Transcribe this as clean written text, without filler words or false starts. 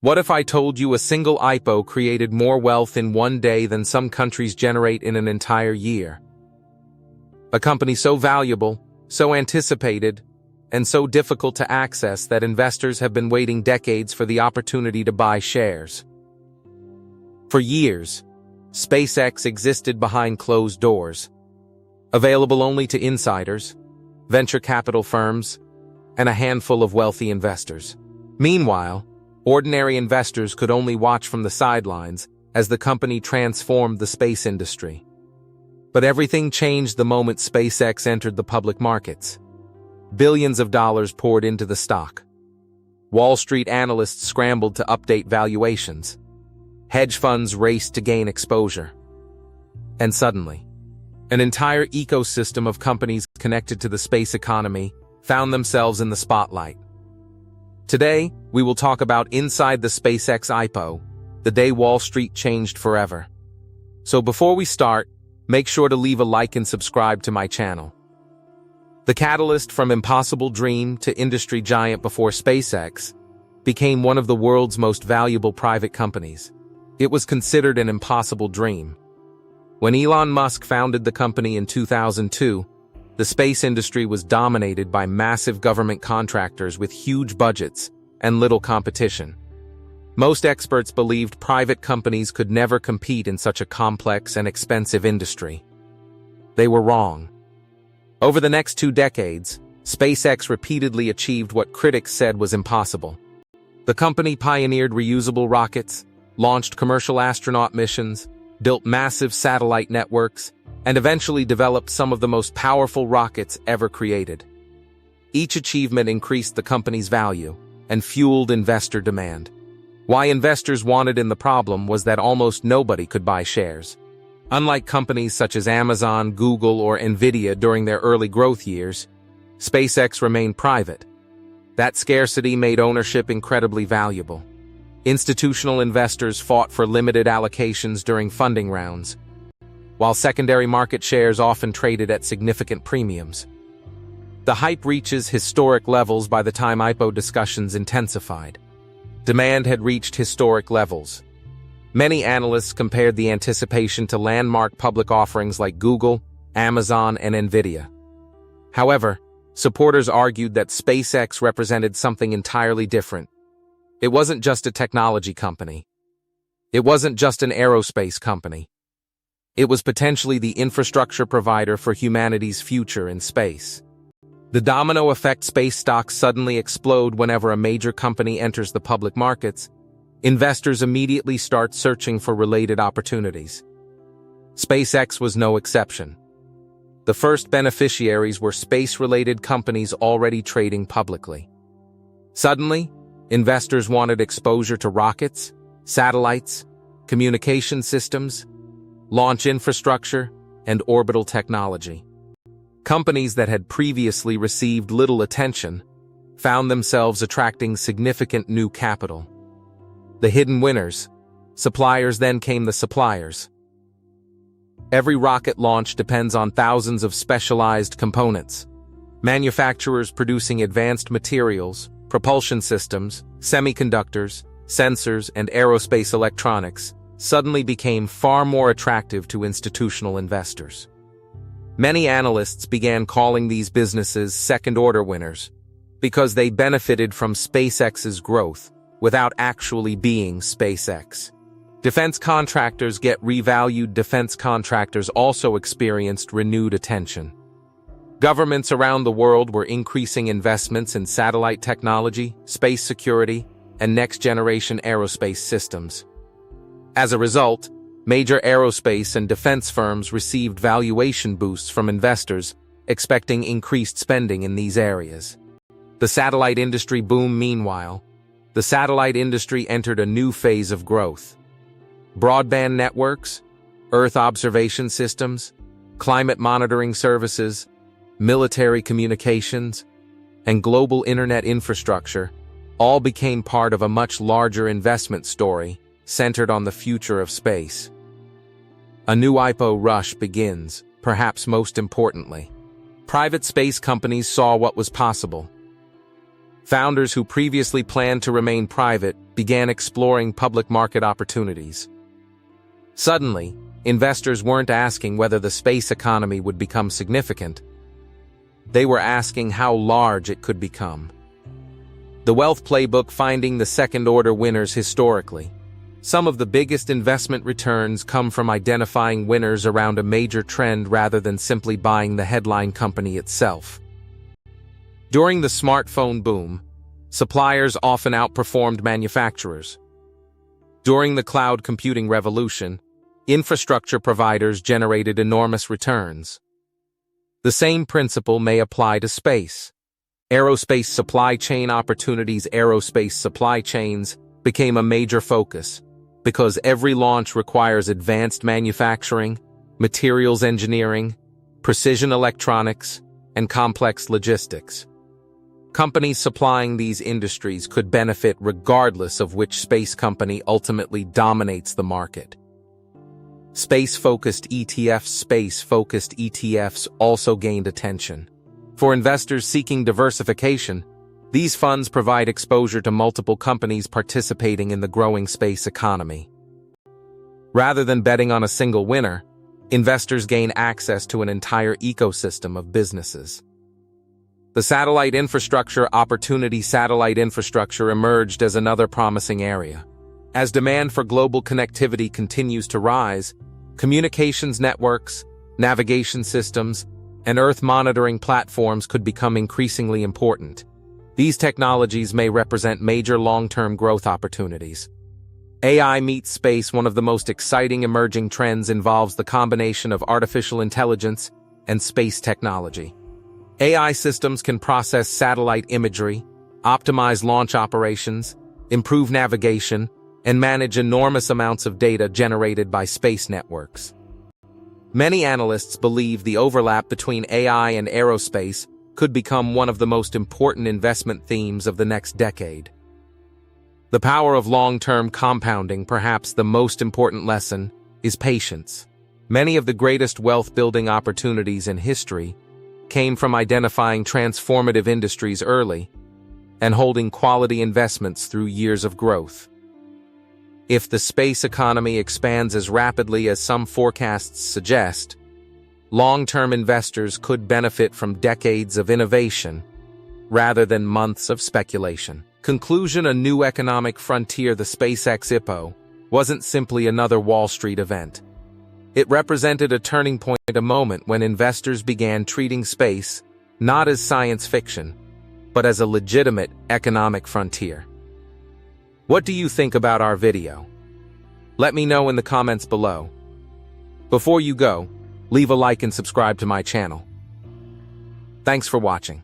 What if I told you a single IPO created more wealth in one day than some countries generate in an entire year? A company so valuable, so anticipated, and so difficult to access that investors have been waiting decades for the opportunity to buy shares. For years, SpaceX existed behind closed doors, available only to insiders, venture capital firms, and a handful of wealthy investors. Meanwhile, ordinary investors could only watch from the sidelines as the company transformed the space industry. But everything changed the moment SpaceX entered the public markets. Billions of dollars poured into the stock. Wall Street analysts scrambled to update valuations. Hedge funds raced to gain exposure. And suddenly, an entire ecosystem of companies connected to the space economy found themselves in the spotlight. Today, we will talk about inside the SpaceX IPO, the day Wall Street changed forever. So before we start, make sure to leave a like and subscribe to my channel. The catalyst from impossible dream to industry giant before SpaceX became one of the world's most valuable private companies. It was considered an impossible dream. When Elon Musk founded the company in 2002, the space industry was dominated by massive government contractors with huge budgets and little competition. Most experts believed private companies could never compete in such a complex and expensive industry. They were wrong. Over the next 2 decades, SpaceX repeatedly achieved what critics said was impossible. The company pioneered reusable rockets, launched commercial astronaut missions, built massive satellite networks, and eventually developed some of the most powerful rockets ever created. Each achievement increased the company's value and fueled investor demand. Why investors wanted in the problem was that almost nobody could buy shares. Unlike companies such as Amazon, Google, or Nvidia during their early growth years, SpaceX remained private. That scarcity made ownership incredibly valuable. Institutional investors fought for limited allocations during funding rounds, while secondary market shares often traded at significant premiums. The hype reaches historic levels by the time IPO discussions intensified. Demand had reached historic levels. Many analysts compared the anticipation to landmark public offerings like Google, Amazon, and Nvidia. However, supporters argued that SpaceX represented something entirely different. It wasn't just a technology company. It wasn't just an aerospace company. It was potentially the infrastructure provider for humanity's future in space. The domino effect space stocks suddenly explode whenever a major company enters the public markets. Investors immediately start searching for related opportunities. SpaceX was no exception. The first beneficiaries were space-related companies already trading publicly. Suddenly, investors wanted exposure to rockets, satellites, communication systems, launch infrastructure, and orbital technology. Companies that had previously received little attention found themselves attracting significant new capital. The hidden winners, suppliers, then came the suppliers. Every rocket launch depends on thousands of specialized components. Manufacturers producing advanced materials, propulsion systems, semiconductors, sensors, and aerospace electronics suddenly became far more attractive to institutional investors. Many analysts began calling these businesses second-order winners because they benefited from SpaceX's growth without actually being SpaceX. Defense contractors get revalued. Defense contractors also experienced renewed attention. Governments around the world were increasing investments in satellite technology, space security, and next-generation aerospace systems. As a result, major aerospace and defense firms received valuation boosts from investors expecting increased spending in these areas. The satellite industry boomed. Meanwhile, the satellite industry entered a new phase of growth. Broadband networks, Earth observation systems, climate monitoring services, military communications, and global internet infrastructure all became part of a much larger investment story centered on the future of space. A new IPO rush begins, perhaps most importantly. Private space companies saw what was possible. Founders who previously planned to remain private began exploring public market opportunities. Suddenly, investors weren't asking whether the space economy would become significant. They were asking how large it could become. The wealth playbook finding the second-order winners historically. Some of the biggest investment returns come from identifying winners around a major trend rather than simply buying the headline company itself. During the smartphone boom, suppliers often outperformed manufacturers. During the cloud computing revolution, infrastructure providers generated enormous returns. The same principle may apply to space. Aerospace supply chain opportunities. Aerospace supply chains became a major focus because every launch requires advanced manufacturing, materials engineering, precision electronics, and complex logistics. Companies supplying these industries could benefit regardless of which space company ultimately dominates the market. Space-focused ETFs also gained attention. For investors seeking diversification, these funds provide exposure to multiple companies participating in the growing space economy. Rather than betting on a single winner, investors gain access to an entire ecosystem of businesses. The satellite infrastructure opportunity. Satellite infrastructure emerged as another promising area. As demand for global connectivity continues to rise, communications networks, navigation systems, and Earth monitoring platforms could become increasingly important. These technologies may represent major long-term growth opportunities. AI meets space. One of the most exciting emerging trends involves the combination of artificial intelligence and space technology. AI systems can process satellite imagery, optimize launch operations, improve navigation, and manage enormous amounts of data generated by space networks. Many analysts believe the overlap between AI and aerospace could become one of the most important investment themes of the next decade. The power of long-term compounding. Perhaps the most important lesson is patience. Many of the greatest wealth-building opportunities in history came from identifying transformative industries early and holding quality investments through years of growth. If the space economy expands as rapidly as some forecasts suggest, long-term investors could benefit from decades of innovation rather than months of speculation. Conclusion: a new economic frontier. The SpaceX IPO wasn't simply another Wall Street event. It represented a turning point, a moment when investors began treating space not as science fiction, but as a legitimate economic frontier. What do you think about our video? Let me know in the comments below. Before you go, leave a like and subscribe to my channel. Thanks for watching.